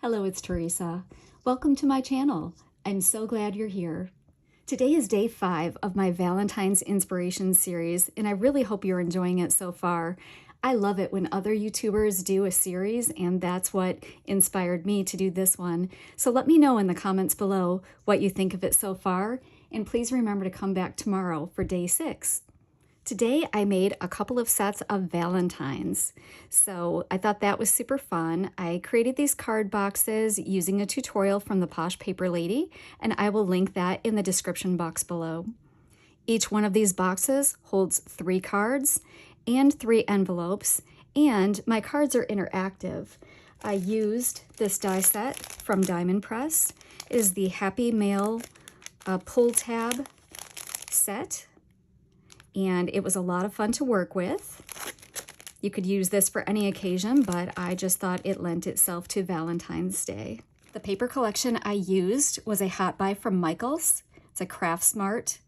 Hello, it's Theresa. Welcome to my channel. I'm so glad you're here. Today is day 5 of my Valentine's Inspiration series, and I really hope you're enjoying it so far. I love it when other YouTubers do a series, and that's what inspired me to do this one. So let me know in the comments below what you think of it so far, and please remember to come back tomorrow for day 6. Today I made a couple of sets of Valentine's, so I thought that was super fun. I created these card boxes using a tutorial from the Posh Paper Lady, and I will link that in the description box below. Each one of these boxes holds 3 cards and 3 envelopes, and my cards are interactive. I used this die set from Diamond Press. It is the Happy Mail pull tab set. And it was a lot of fun to work with. You could use this for any occasion, but I just thought it lent itself to Valentine's Day. The paper collection I used was a hot buy from Michaels. It's a Craft Smart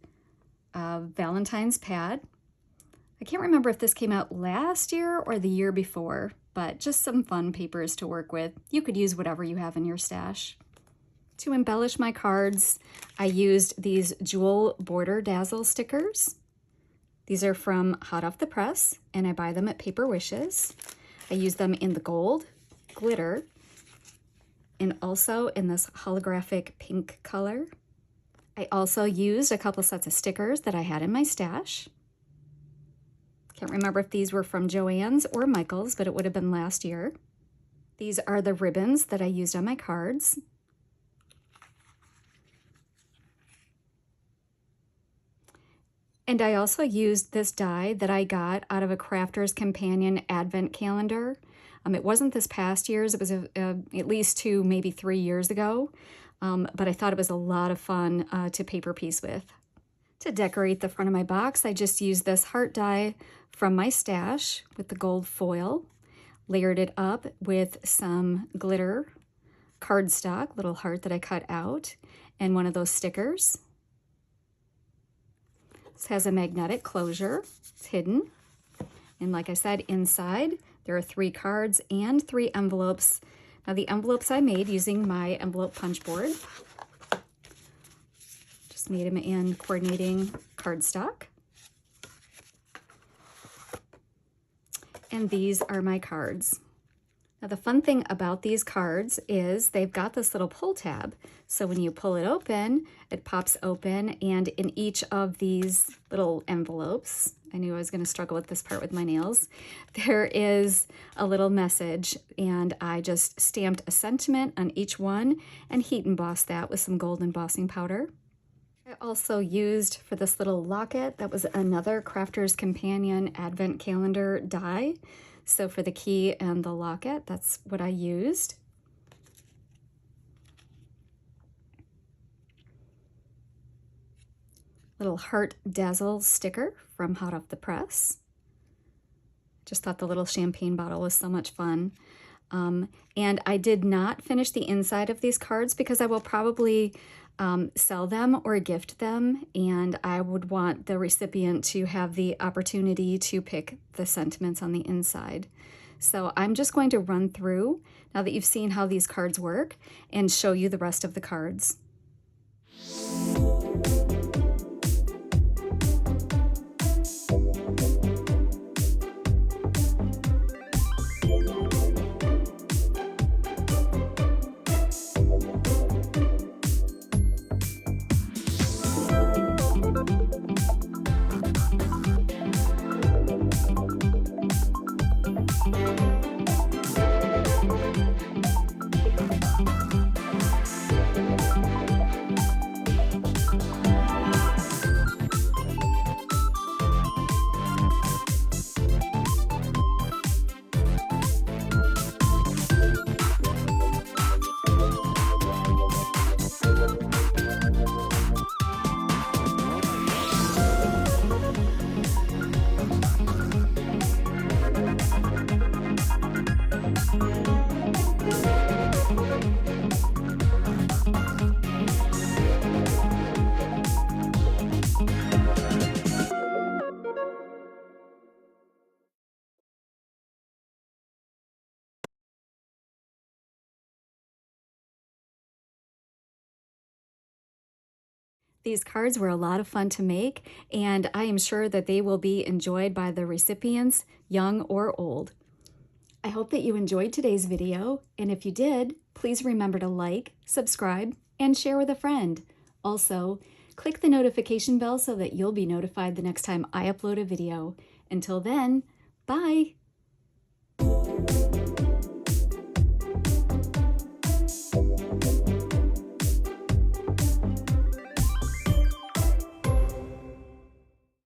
Valentine's pad. I can't remember if this came out last year or the year before, but just some fun papers to work with. You could use whatever you have in your stash. To embellish my cards, I used these jewel border dazzle stickers. These are from hot off the press, and I buy them at Paper Wishes. I use them in the gold, glitter, and also in this holographic pink color. I also used a couple sets of stickers that I had in my stash. Can't remember if these were from Joann's or Michael's, but it would have been last year. These are the ribbons that I used on my cards. And I also used this die that I got out of a Crafter's Companion Advent Calendar. It wasn't this past year's, it was at least 2, maybe 3 years ago, but I thought it was a lot of fun to paper piece with. To decorate the front of my box, I just used this heart die from my stash with the gold foil, layered it up with some glitter cardstock, little heart that I cut out, and one of those stickers. This has a magnetic closure. It's hidden. And like I said, inside there are 3 cards and 3 envelopes. Now the envelopes I made using my envelope punch board. Just made them in coordinating cardstock. And these are my cards. Now the fun thing about these cards is they've got this little pull tab. So when you pull it open, it pops open, and in each of these little envelopes, I knew I was going to struggle with this part with my nails, there is a little message, and I just stamped a sentiment on each one and heat embossed that with some gold embossing powder. I also used for this little locket, that was another Crafter's Companion Advent Calendar die. So for the key and the locket, that's what I used. Little heart dazzle sticker from hot off the press. Just thought the little champagne bottle was so much fun. And I did not finish the inside of these cards because I will probably sell them or gift them, and I would want the recipient to have the opportunity to pick the sentiments on the inside. So I'm just going to run through, now that you've seen how these cards work, and show you the rest of the cards. These cards were a lot of fun to make, and I am sure that they will be enjoyed by the recipients, young or old. I hope that you enjoyed today's video, and if you did, please remember to like, subscribe, and share with a friend. Also, click the notification bell so that you'll be notified the next time I upload a video. Until then, bye!